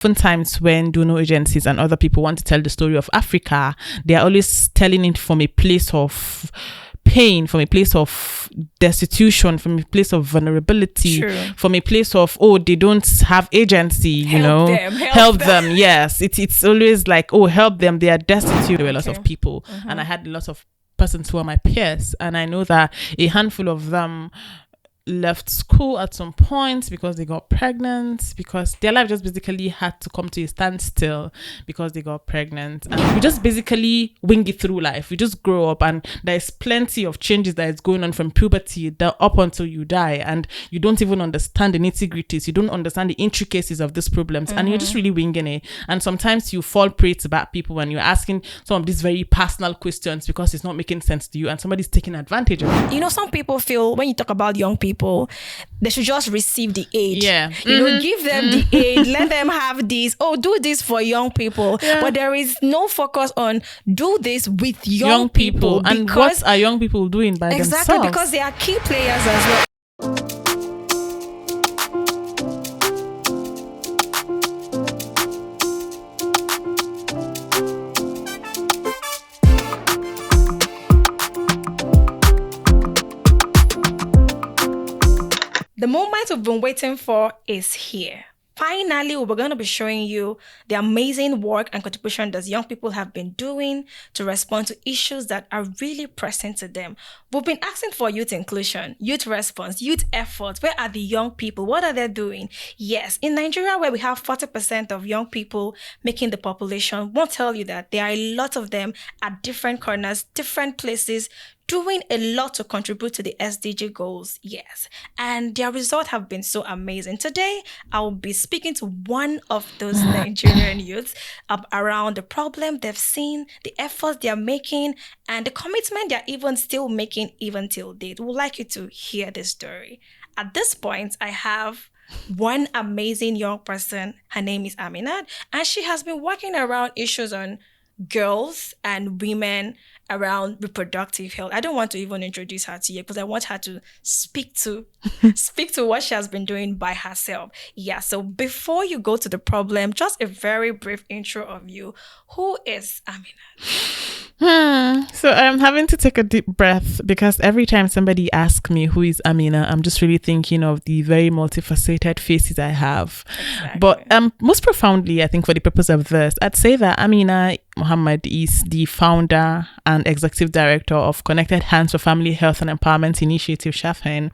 Oftentimes when donor agencies and other people want to tell the story of Africa, they are always telling it from a place of pain, from a place of destitution, from a place of vulnerability, from a place of, they don't have agency, help them. Yes, it's always like, help them, they are destitute. There were lots of people, and I had lots of persons who are my peers, and I know that a handful of them left school at some point because they got pregnant, because their life just basically had to come to a standstill because they got pregnant. And we just basically wing it through life. We just grow up, and there's plenty of changes that is going on from puberty up until you die, and you don't even understand the nitty-gritties. You don't understand the intricacies of these problems, and you're just really winging it. And sometimes you fall prey to bad people when you're asking some of these very personal questions because it's not making sense to you, and somebody's taking advantage of it. Some people feel when you talk about young people, they should just receive the aid. Give them the aid, let them have this. Do this for young people. But there is no focus on do this with young people. And what are young people doing by themselves? Exactly, because they are key players as well. The moment we've been waiting for is here. Finally, we're going to be showing you the amazing work and contribution that young people have been doing to respond to issues that are really pressing to them. We've been asking for youth inclusion, youth response, youth efforts. Where are the young people? What are they doing? Yes, in Nigeria, where we have 40% of young people making the population, won't tell you that there are a lot of them at different corners, different places, doing a lot to contribute to the SDG goals, yes. And their results have been so amazing. Today, I will be speaking to one of those Nigerian youths around the problem they've seen, the efforts they're making, and the commitment they're even still making even till date. We'd like you to hear this story. At this point, I have one amazing young person. Her name is Aminat, and she has been working around issues on girls and women around reproductive health. I don't want to even introduce her to you because I want her to speak to what she has been doing by herself. Yeah, so before you go to the problem, just a very brief intro of you. Who is Amina? So I'm having to take a deep breath because every time somebody asks me who is Amina, I'm just really thinking of the very multifaceted faces I have. Exactly. But most profoundly, I think for the purpose of this, I'd say that Amina Muhammad is the founder and executive director of Connected Hands for Family Health and Empowerment Initiative, Shafin.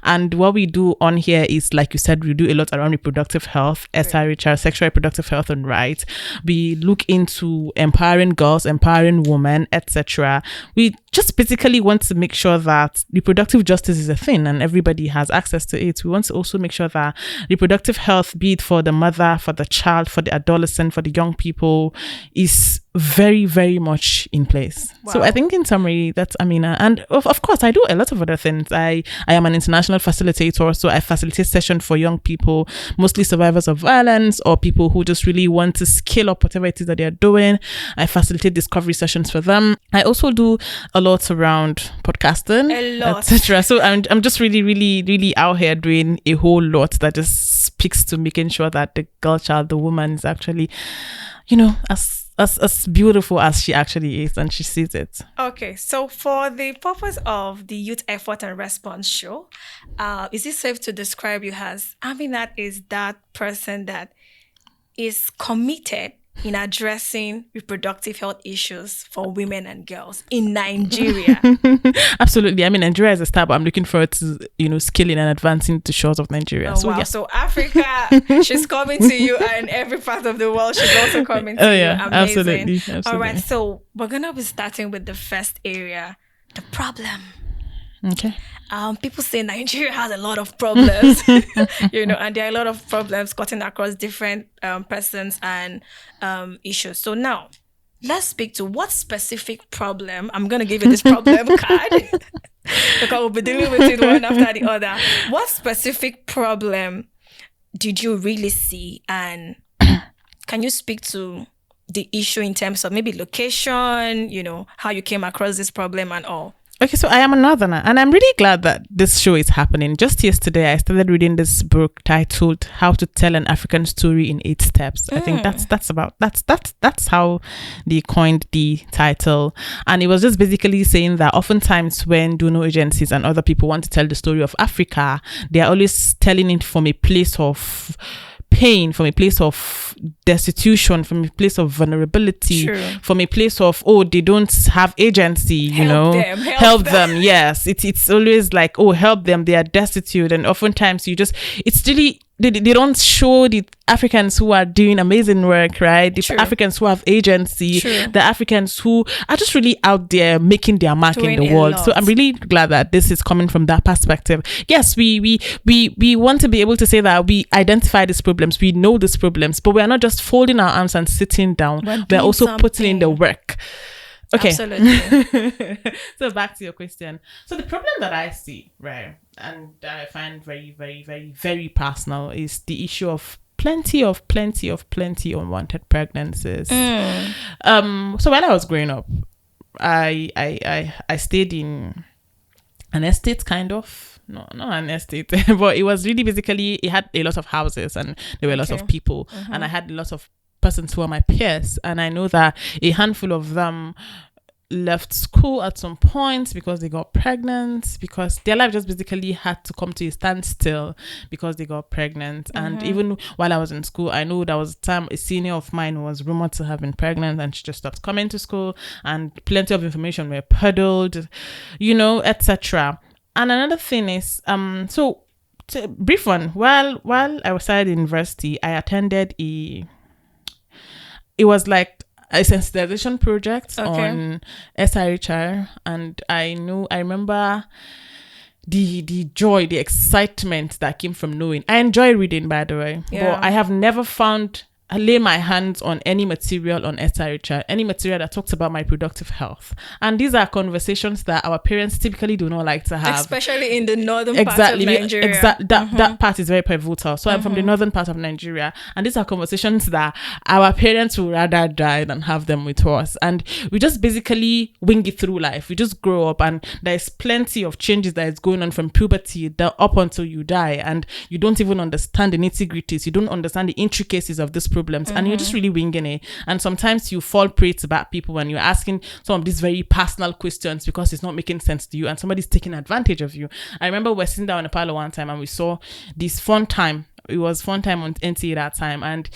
And what we do on here is, like you said, we do a lot around reproductive health, SRHR, sexual reproductive health and rights. We look into empowering girls, empowering women, etc. We just basically want to make sure that reproductive justice is a thing and everybody has access to it. We want to also make sure that reproductive health, be it for the mother, for the child, for the adolescent, for the young people, is very, very much in place. Wow. So I think in summary, that's Amina. And of course, I do a lot of other things. I am an international facilitator, so I facilitate sessions for young people, mostly survivors of violence or people who just really want to scale up whatever it is that they're doing. I facilitate discovery sessions for them. I also do a lot around podcasting, etc. So I'm just really, really, really out here doing a whole lot that just speaks to making sure that the girl child, the woman is actually, as beautiful as she actually is, and she sees it. Okay, so for the purpose of the Youth Effort and Response show, is it safe to describe you as Aminat is that person that is committed in addressing reproductive health issues for women and girls in Nigeria? Absolutely. I mean, Nigeria is a start, but I'm looking forward to, scaling and advancing to shores of Nigeria. Oh, so, wow. Yeah. So Africa, she's coming to you, and every part of the world, she's also coming to you. Amazing. Absolutely. All right. So we're going to be starting with the first area, the problem. Okay. People say Nigeria has a lot of problems, and there are a lot of problems cutting across different persons and issues. So now, let's speak to what specific problem. I'm going to give you this problem card because we'll be dealing with it one after the other. What specific problem did you really see, and can you speak to the issue in terms of maybe location, how you came across this problem and all? Okay, so I am a northerner, and I'm really glad that this show is happening. Just yesterday, I started reading this book titled "How to Tell an African Story in 8 Steps." I think that's how they coined the title, and it was just basically saying that oftentimes when donor agencies and other people want to tell the story of Africa, they are always telling it from a place of pain, from a place of destitution, from a place of vulnerability, from a place of they don't have agency, help them. Yes, it's always like, help them, they are destitute. And oftentimes it's really, they don't show the Africans who are doing amazing work, right? The Africans who have agency, the Africans who are just really out there making their mark in the world. So I'm really glad that this is coming from that perspective. Yes, we want to be able to say that we identify these problems, we know these problems, but we are not just folding our arms and sitting down. We're also putting in the work. Okay. Absolutely. So back to your question. So the problem that I see, right, and that I find very, very, very, very personal is the issue of plenty unwanted pregnancies. So while I was growing up, I stayed in an estate, kind of. No, not an estate, but it was really basically, it had a lot of houses and there were lots of people, and I had a lot of persons who are my peers, and I know that a handful of them left school at some point because they got pregnant, because their life just basically had to come to a standstill because they got pregnant. And even while I was in school, I know there was a time a senior of mine was rumored to have been pregnant, and she just stopped coming to school, and plenty of information were peddled, etc. And another thing is, brief one, while I was at university, I attended it was like a sensitization project on SRHR, and I remember the joy, the excitement that came from knowing. I enjoy reading, by the way, but I have never lay my hands on any material on SRHR, any material that talks about my reproductive health. And these are conversations that our parents typically do not like to have. Especially in the northern part of Nigeria. That part is very pivotal. So I'm from the northern part of Nigeria, and these are conversations that our parents would rather die than have them with us. And we just basically wing it through life. We just grow up, and there's plenty of changes that is going on from puberty up until you die, and you don't even understand the nitty-gritties. You don't understand the intricacies of this problems, and you're just really winging it. And sometimes you fall prey to bad people when you're asking some of these very personal questions because it's not making sense to you, and somebody's taking advantage of you. I remember we're sitting down in a parlor one time, and we saw this Fun Time. It was Fun Time on NTA that time, and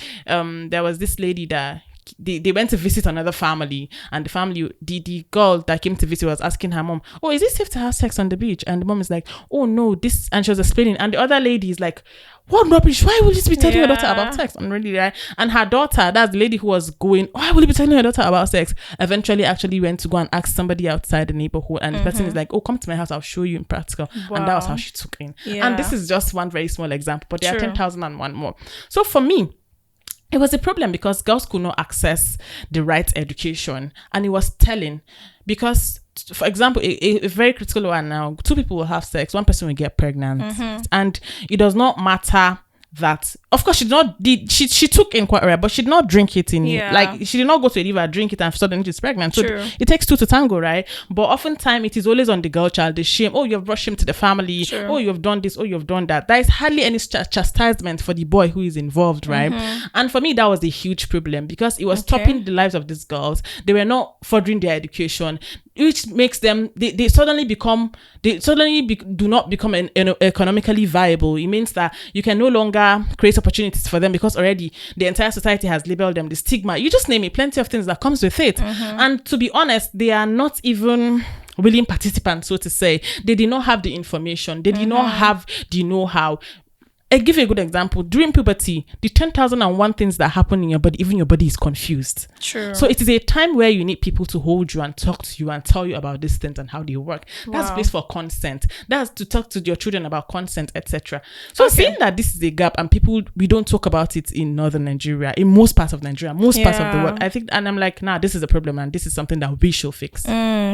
there was this lady that they went to visit another family, and the family, the girl that came to visit was asking her mom, is it safe to have sex on the beach? And the mom is like, no, this, and she was explaining, and the other lady is like, what rubbish, why will you be telling your daughter about sex? And really, right? And her daughter, that's the lady who was going, why will you be telling your daughter about sex, eventually actually went to go and ask somebody outside the neighborhood, and the person is like, come to my house, I'll show you in practical. And that was how she took in. And this is just one very small example, but there are 10,001 more. So for me, it was a problem because girls could not access the right education, and it was telling because, for example, a very critical one now, 2 people will have sex, 1 person will get pregnant, and it does not matter that, of course, she took in quite right, but she did not drink it in, like, she did not go to a river, drink it, and suddenly she's pregnant. So it takes 2 to tango, right? But oftentimes it is always on the girl child, the shame, you have brought shame to the family, you have done this, you have done that. There is hardly any chastisement for the boy who is involved, right? And for me, that was a huge problem because it was stopping the lives of these girls. They were not furthering their education, which makes them, they suddenly do not become economically viable. It means that you can no longer create opportunities for them because already the entire society has labeled them, the stigma, you just name it, plenty of things that comes with it. And to be honest, they are not even willing participants, so to say. They did not have the information, they did not have the know-how. I give you a good example. During puberty, the 10,001 things that happen in your body, even your body is confused. So it is a time where you need people to hold you and talk to you and tell you about these things and how they work. That's a place for consent. That's to talk to your children about consent, etc. So seeing that this is a gap and we don't talk about it in northern Nigeria, in most parts of Nigeria, most parts of the world, I think, and I'm like, this is a problem and this is something that we should fix.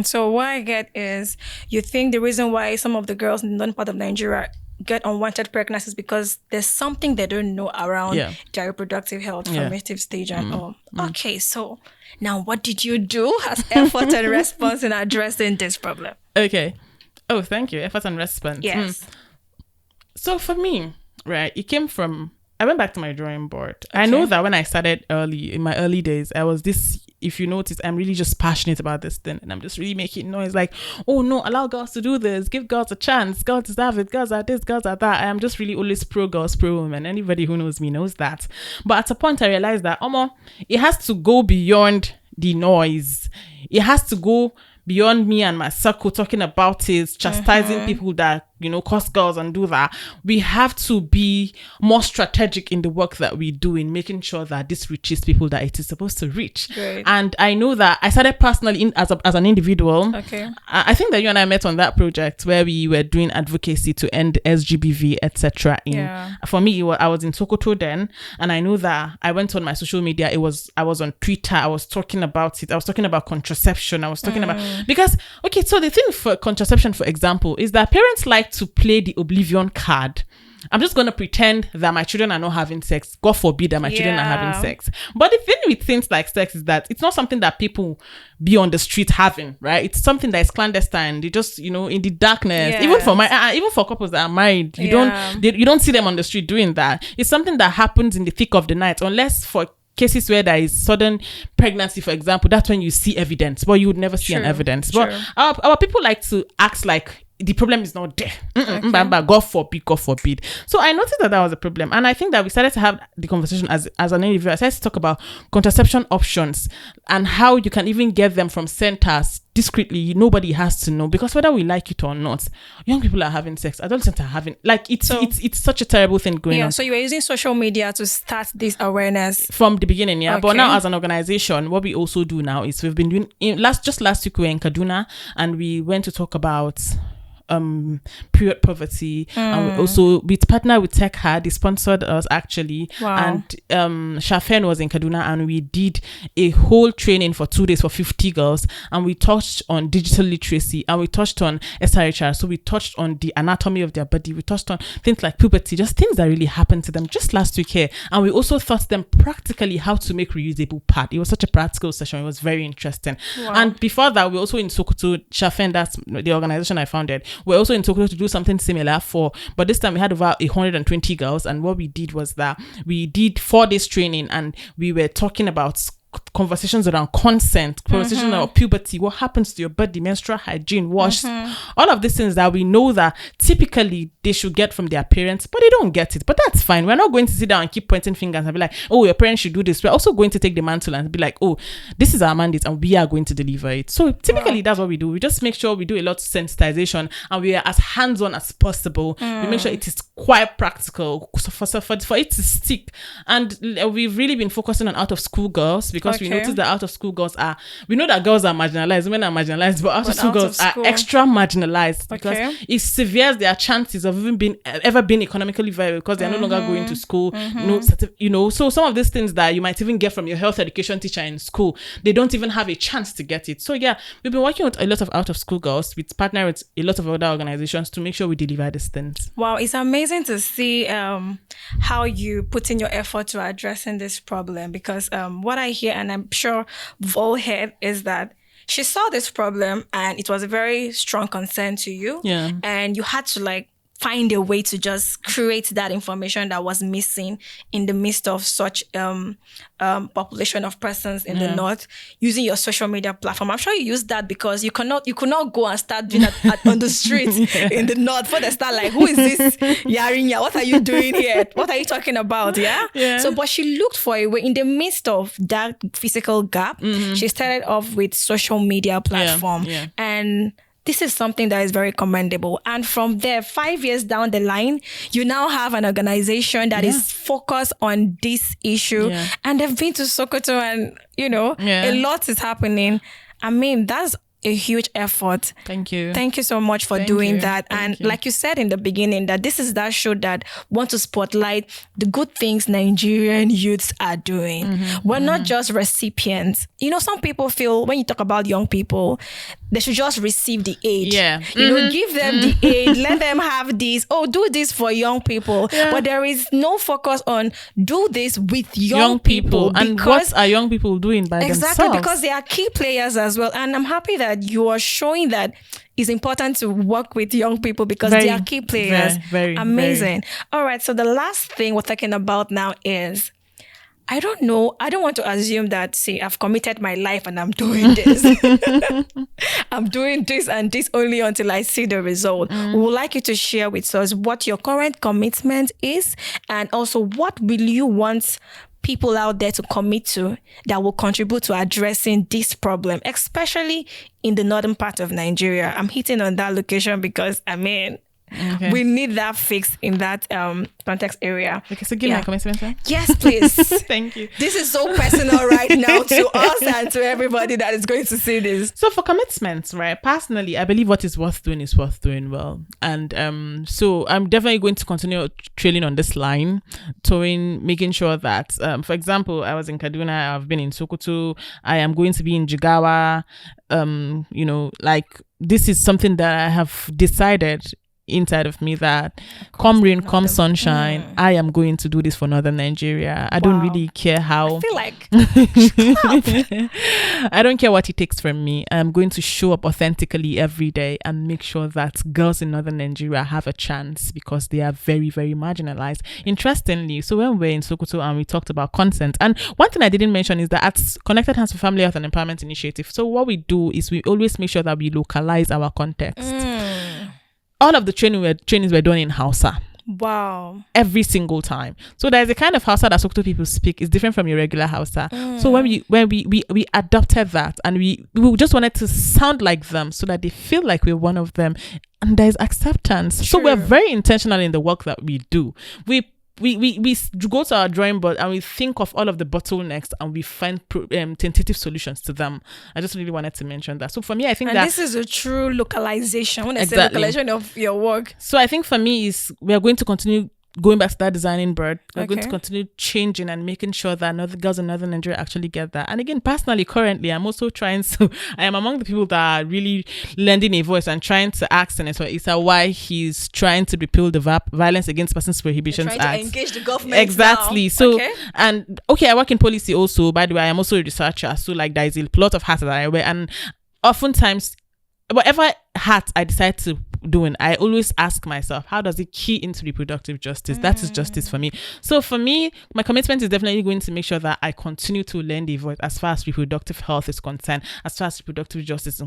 So what I get is, you think the reason why some of the girls in the northern part of Nigeria get unwanted pregnancies because there's something they don't know around their reproductive health, formative stage and all. Okay, so now what did you do as effort and response in addressing this problem? Okay. Oh, thank you. Effort and response. Yes. So for me, right, it came from, I went back to my drawing board. Okay. I know that when I started in my early days, I was this, if you notice, I'm really just passionate about this thing and I'm just really making noise like, oh no, allow girls to do this, give girls a chance, girls deserve it, girls are this, girls are that. I am just really always pro girls, pro women. Anybody who knows me knows that. But at a point I realized that, it has to go beyond the noise. It has to go beyond me and my circle talking about it, chastising people that, curse girls and do that. We have to be more strategic in the work that we do in making sure that this reaches people that it is supposed to reach. Great. And I know that I started personally as an individual. Okay. I think that you and I met on that project where we were doing advocacy to end SGBV, etc. For me, I was in Sokoto then, and I know that I went on my social media. I was on Twitter. I was talking about it. I was talking about contraception. I was talking about, because, okay, so the thing for contraception, for example, is that parents like to play the oblivion card. I'm just going to pretend that my children are not having sex. God forbid that my children are having sex. But the thing with things like sex is that it's not something that people be on the street having, right? It's something that is clandestine. They just, in the darkness. Yes. Even for couples that are married, you don't see them on the street doing that. It's something that happens in the thick of the night, unless for cases where there is sudden pregnancy, for example. That's when you see evidence, but you would never see an evidence. But our people like to act like the problem is not there. God forbid. So I noticed that was a problem, and I think that we started to have the conversation as an individual. I started to talk about contraception options and how you can even get them from centers discreetly. Nobody has to know, because whether we like it or not, young people are having sex. Adolescents are having, like, it's such a terrible thing going on. So you were using social media to start this awareness from the beginning, But now as an organization, what we also do now is we've been doing last week we were in Kaduna and we went to talk about period poverty, and we also partner with TechHad. They sponsored us actually. Wow. And Shafen was in Kaduna and we did a whole training for 2 days for 50 girls, and we touched on digital literacy and we touched on SRHR. So we touched on the anatomy of their body, we touched on things like puberty, just things that really happened to them just last week here. And we also taught them practically how to make reusable pad. It was such a practical session. It was very interesting. Wow. And before that, we also in Sokoto, Shafen, that's the organization I founded. We're also in Sokoto to do something similar but this time we had over 120 girls, and what we did was that we did 4 days training and we were talking about conversations around consent, conversations about puberty, what happens to your body, menstrual hygiene, wash, all of these things that we know that typically they should get from their parents, but they don't get it. But that's fine. We're not going to sit down and keep pointing fingers and be like, oh, your parents should do this. We're also going to take the mantle and be like, oh, this is our mandate and we are going to deliver it. So typically that's what we do. We just make sure we do a lot of sensitization and we are as hands-on as possible. We make sure it is quite practical for it to stick. And we've really been focusing on out-of-school girls, because we notice that out-of-school girls we know that girls are marginalized, women are marginalized, but out-of-school girls are extra marginalized because it severes their chances of even ever being economically viable, because they're no longer going to school. So some of these things that you might even get from your health education teacher in school, they don't even have a chance to get it. So we've been working with a lot of out-of-school girls. We partner with a lot of other organizations to make sure we deliver these things. Wow, it's amazing to see how you put in your effort to addressing this problem, because what I hear, and I'm sure we've all heard, is that she saw this problem and it was a very strong concern to you. Yeah. And you had to find a way to just create that information that was missing in the midst of such population of persons in the north, using your social media platform. I'm sure you used that because you could not go and start doing that on the streets in the north for the start, like, who is this Yarinya? What are you doing here? What are you talking about? Yeah. So, but she looked for a way in the midst of that physical gap. She started off with social media platform, and this is something that is very commendable. And from there, 5 years down the line, you now have an organization that is focused on this issue. Yeah. And they've been to Sokoto and, a lot is happening. I mean, that's a huge effort. Thank you. Thank you so much for doing that. And like you said in the beginning, that this is that show that want to spotlight the good things Nigerian youths are doing. We're not just recipients. Some people feel when you talk about young people, they should just receive the aid. Yeah. Give them the aid, let them have this. Oh, do this for young people. Yeah. But there is no focus on do this with young people. And what are young people doing by themselves? Exactly, because they are key players as well. And I'm happy that that you are showing that it's important to work with young people because they are key players. Very amazing. All right. So the last thing we're talking about now is, I don't know. I don't want to assume that, say, I've committed my life and I'm doing this. I'm doing this and this only until I see the result. We would like you to share with us what your current commitment is, and also what will you want people out there to commit to that will contribute to addressing this problem, especially in the northern part of Nigeria. I'm hitting on that location because, we need that fix in that context area. Okay, so give me a commitment, sir. Yes, please. Thank you. This is so personal right now to us and to everybody that is going to see this. So for commitments, right? Personally, I believe what is worth doing well. And so I'm definitely going to continue trailing on this line, making sure that, for example, I was in Kaduna, I've been in Sokoto, I am going to be in Jigawa. This is something that I have decided inside of me that come rain, come sunshine, I am going to do this for Northern Nigeria. I don't really care how. I feel like I don't care what it takes from me. I'm going to show up authentically every day and make sure that girls in Northern Nigeria have a chance, because they are very, very marginalized. Interestingly, so when we're in Sokoto and we talked about consent, and one thing I didn't mention is that at Connected Hands for Family Health and Empowerment Initiative, so what we do is we always make sure that we localize our context. All of the trainings were done in Hausa. Wow. Every single time. So there's a kind of Hausa that Sokoto people speak is different from your regular Hausa. So when we adopted that, and we just wanted to sound like them so that they feel like we're one of them, and there's acceptance. True. So we're very intentional in the work that we do. We go to our drawing board and we think of all of the bottlenecks and we find tentative solutions to them. I just really wanted to mention that. So for me, I think this is a true localization. When I say localization of your work. So I think for me is we are going to continue going back to that designing board. We're going to continue changing and making sure that other girls in Northern Nigeria actually get that. And again, personally, currently, I'm also I am among the people that are really lending a voice and trying to ask Senator Issa why he's trying to repeal the Violence Against Persons Prohibitions Act. Trying to engage the government. Exactly. Now. So, I work in policy also. By the way, I am also a researcher. So there is a lot of hats that I wear. And oftentimes, whatever hat I decide to doing, I always ask myself, how does it key into reproductive justice? That is justice for me. So for me, my commitment is definitely going to make sure that I continue to lend a voice as far as reproductive health is concerned, as far as reproductive justice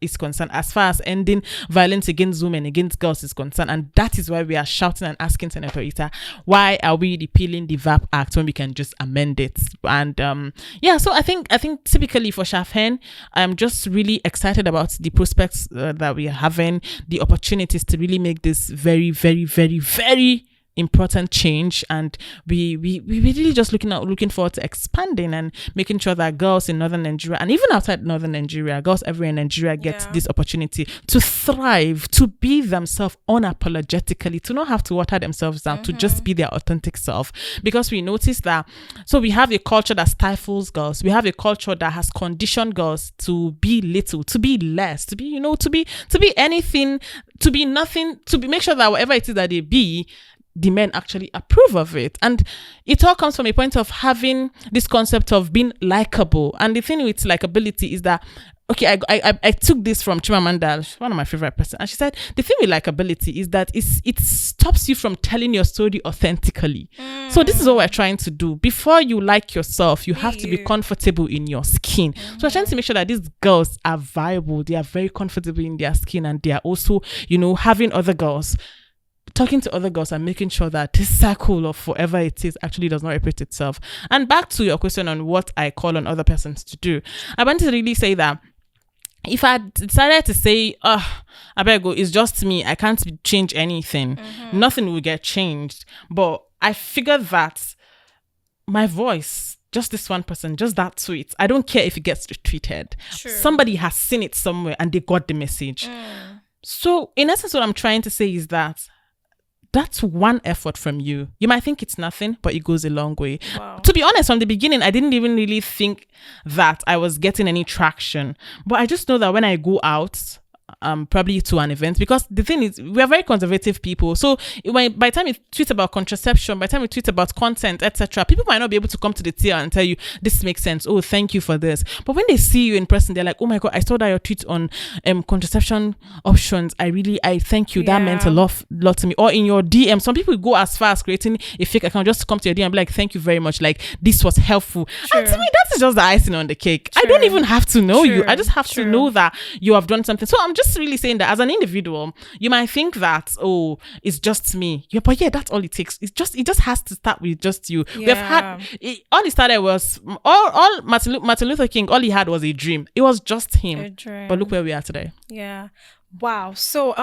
is concerned, as far as ending violence against women, against girls is concerned. And that is why we are shouting and asking Senator Issa, why are we repealing the VAP Act when we can just amend it? And so I think typically for Shafhen, I'm just really excited about the prospects that we are having, the opportunities to really make this very, very, very, very important change, and we really just looking forward to expanding and making sure that girls in Northern Nigeria and even outside Northern Nigeria, girls everywhere in Nigeria get this opportunity to thrive, to be themselves unapologetically, to not have to water themselves down, to just be their authentic self. Because we notice that, so we have a culture that stifles girls, we have a culture that has conditioned girls to be little, to be less, to be to be anything, to be nothing, make sure that whatever it is that they be, the men actually approve of it. And it all comes from a point of having this concept of being likable. And the thing with likability is that, okay, I took this from Chimamanda, one of my favorite person, and she said the thing with likability is that it stops you from telling your story authentically. So this is what we're trying to do. Before you like yourself, you have to be comfortable in your skin. So we're trying to make sure that these girls are viable, they are very comfortable in their skin, and they are also, having other girls, talking to other girls, and making sure that this cycle of whatever it is actually does not repeat itself. And back to your question on what I call on other persons to do, I want to really say that if I decided to say, Abego, it's just me, I can't change anything, nothing will get changed. But I figured that my voice, just this one person, just that tweet, I don't care if it gets retweeted. Sure. Somebody has seen it somewhere and they got the message. So in essence, what I'm trying to say is that that's one effort from you. You might think it's nothing, but it goes a long way. Wow. To be honest, from the beginning, I didn't even really think that I was getting any traction. But I just know that when I go out, probably to an event, because the thing is, we are very conservative people. So by the time you tweet about contraception, by the time you tweet about content, etc., people might not be able to come to the tier and tell you this makes sense. Oh, thank you for this. But when they see you in person, they're like, oh my God, I saw that your tweet on contraception options. I thank you. That meant a lot to me. Or in your DM, some people go as far as creating a fake account just to come to your DM and be like, thank you very much. Like, this was helpful. True. And to me, that's just the icing on the cake. True. I don't even have to know you. I just have to know that you have done something. So I'm just really saying that as an individual, you might think that, oh, it's just me. Yeah, but that's all it takes. It just has to start with just you. Yeah. We've had all it started was all Martin Luther King, all he had was a dream. It was just him. But look where we are today. Yeah. Wow. So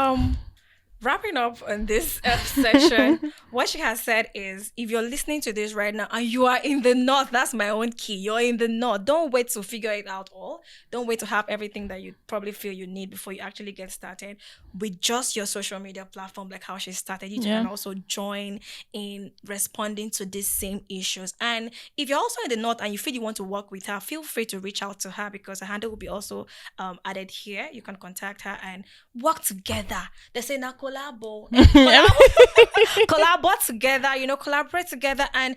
wrapping up on this section, what she has said is, if you're listening to this right now and you are in the north, that's my own key. You're in the north. Don't wait to figure it out all. Don't wait to have everything that you probably feel you need before you actually get started. With just your social media platform, like how she started, you can also join in responding to these same issues. And if you're also in the north and you feel you want to work with her, feel free to reach out to her, because her handle will be also added here. You can contact her and work together. They say now collaborate together, collaborate together. And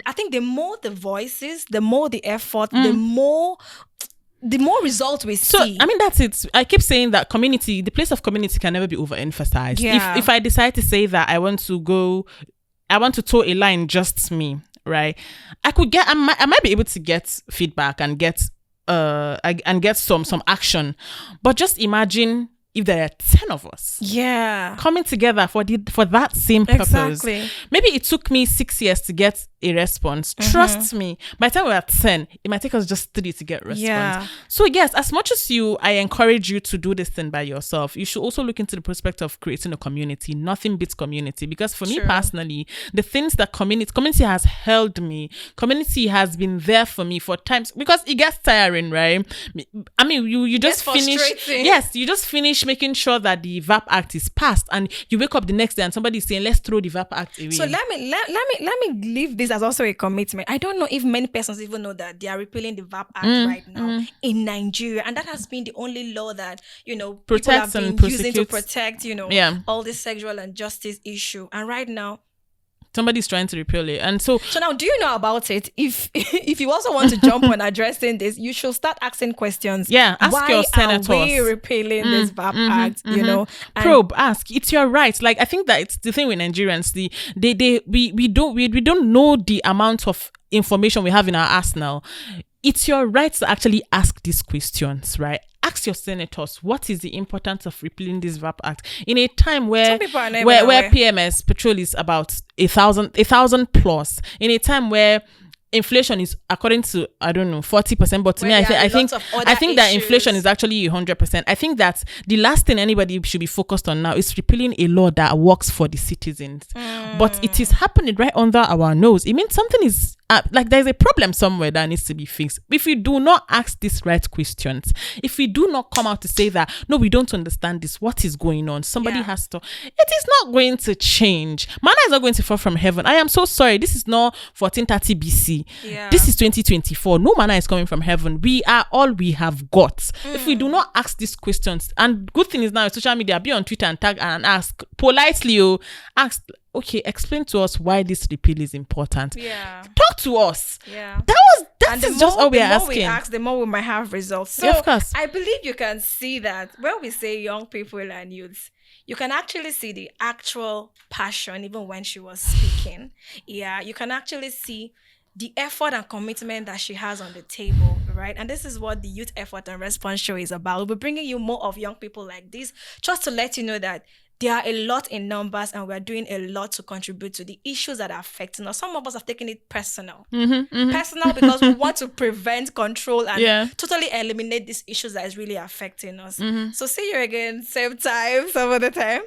I think the more the voices, the more the effort, the more results we see. So, I mean, that's it. I keep saying that the place of community can never be overemphasized. Yeah. If I decide to say that I want to toe a line just me, right? I might be able to get feedback and get some action. But just imagine if there are 10 of us coming together for that same purpose. Exactly. Maybe it took me 6 years to get a response. Trust me, by the time we're at 10, it might take us just 3 to get a response. Yeah. So yes, as much as I encourage you to do this thing by yourself, you should also look into the prospect of creating a community. Nothing beats community, because for me personally, the things that community has held me, community has been there for me for times, because it gets tiring, right? I mean, you just finish. Yes, you just finish making sure that the VAP Act is passed, and you wake up the next day and somebody's saying, let's throw the VAP Act away. So let me leave this as also a commitment. I don't know if many persons even know that they are repealing the VAP Act right now in Nigeria, and that has been the only law that people have been using to protect all this sexual injustice issue. And right now, somebody's trying to repeal it. And so now, do you know about it? If you also want to jump on addressing this, you should start asking questions. Yeah, ask your senators. Why are we repealing this VAP Act? Probe, ask. It's your right. Like, I think that it's the thing with Nigerians. We don't know the amount of information we have in our arsenal. It's your right to actually ask these questions, right? Ask your senators, what is the importance of repealing this VAP Act in a time where PMS petrol is about 1,000 plus, in a time where inflation is, according to, I don't know, 40%, but to me, I think that inflation is actually 100%. I think that the last thing anybody should be focused on now is repealing a law that works for the citizens. But it is happening right under our nose. It means something is like there's a problem somewhere that needs to be fixed. If we do not ask these right questions, if we do not come out to say that, no, we don't understand this, what is going on, somebody has to, it is not going to change. Manna is not going to fall from heaven. I am so sorry. This is not 1430 BC. This is 2024. No manna is coming from heaven. We are all we have got. If we do not ask these questions, and good thing is now social media, be on Twitter and tag and ask politely, ask, okay, explain to us why this repeal is important. Talk to us. That is just all we are asking. The more we ask, the more we might have results. So of course. I believe you can see that when we say young people and youths, you can actually see the actual passion even when she was speaking. You can actually see the effort and commitment that she has on the table, right? And this is what the Youth Effort and Response Show is about. We'll be bringing you more of young people like this, just to let you know that there are a lot in numbers and we're doing a lot to contribute to the issues that are affecting us. Some of us have taken it personal. Personal because we want to prevent, control, and totally eliminate these issues that is really affecting us. So see you again, same time, some other time.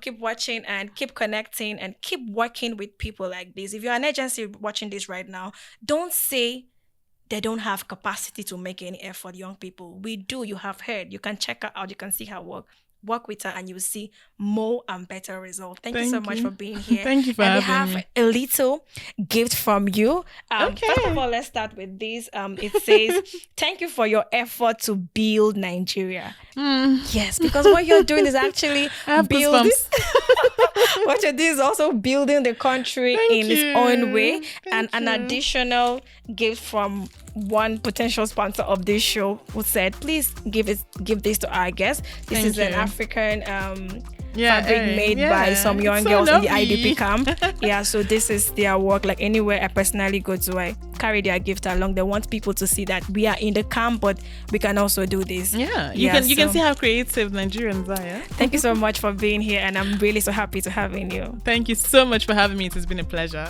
Keep watching and keep connecting and keep working with people like this. If you're an agency watching this right now, don't say they don't have capacity to make any effort, young people. We do. You have heard. You can check her out. You can see her work. work with her and you will see more and better results. Thank you so much for being here. Thank you for having me. And we have a little gift from you. Okay. First of all, let's start with this. It says, thank you for your effort to build Nigeria. Yes, because what you're doing is actually building. What you're doing is also building the country in its own way. And an additional gift from one potential sponsor of this show who said, please give this to our guest. This is an African fabric made by some young girls in the IDP camp. So this is their work. Like anywhere I personally go to, I carry their gift along. They want people to see that we are in the camp, but we can also do this. You can see how creative Nigerians are. Yeah? Thank you so much for being here, and I'm really so happy to having you. Thank you so much for having me. It has been a pleasure.